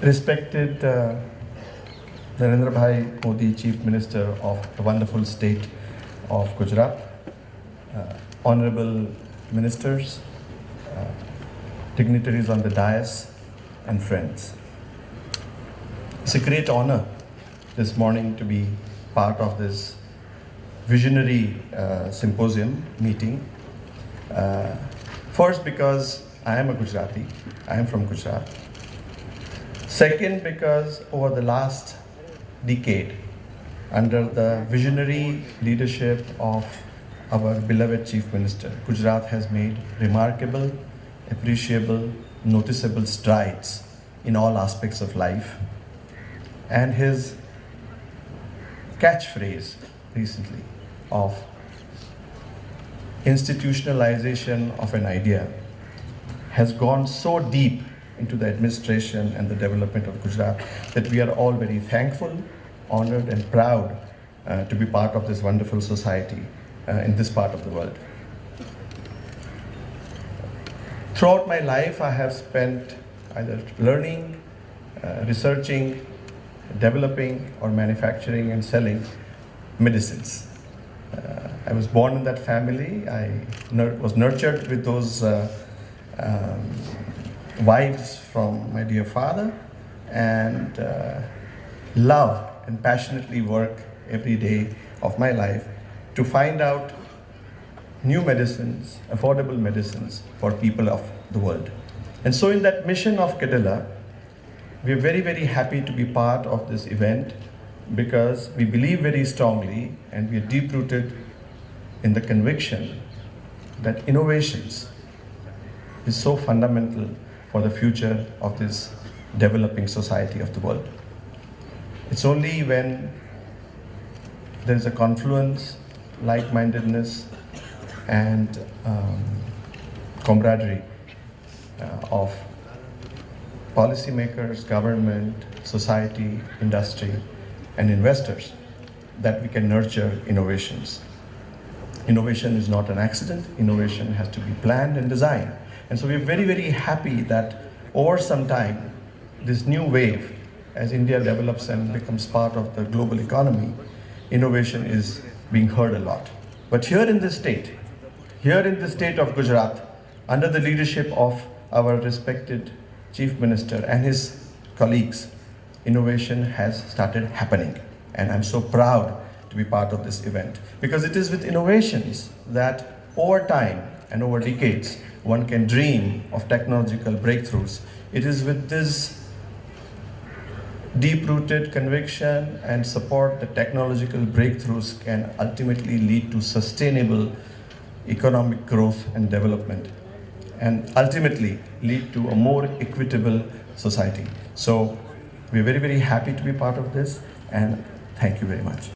Respected Narendra Bhai Modi, Chief Minister of the wonderful state of Gujarat, honorable ministers, dignitaries on the dais, and friends. It's a great honor this morning to be part of this visionary symposium meeting. First, because I am a Gujarati, I am from Gujarat. Second, because over the last decade, under the visionary leadership of our beloved Chief Minister, Gujarat has made remarkable, appreciable, noticeable strides in all aspects of life. And his catchphrase recently of institutionalization of an idea has gone so deep into the administration and the development of Gujarat that we are all very thankful, honored and proud to be part of this wonderful society in this part of the world. Throughout my life, I have spent either learning, researching, developing or manufacturing and selling medicines. I was born in that family. I was nurtured with those vibes from my dear father, and love and passionately work every day of my life to find out new medicines, affordable medicines for people of the world. And so in that mission of Cadila, we are very, very happy to be part of this event because we believe very strongly and we are deep-rooted in the conviction that innovations is so fundamental for the future of this developing society of the world. It's only when there is a confluence, like-mindedness, and camaraderie of policymakers, government, society, industry, and investors that we can nurture innovations. Innovation is not an accident. Innovation has to be planned and designed. And so we're very, very happy that over some time, this new wave, as India develops and becomes part of the global economy, innovation is being heard a lot. But here in the state of Gujarat, under the leadership of our respected Chief Minister and his colleagues, innovation has started happening. And I'm so proud to be part of this event because it is with innovations that over time and over decades, one can dream of technological breakthroughs. It is with this deep-rooted conviction and support that technological breakthroughs can ultimately lead to sustainable economic growth and development, and ultimately lead to a more equitable society. So we're very, very happy to be part of this, and thank you very much.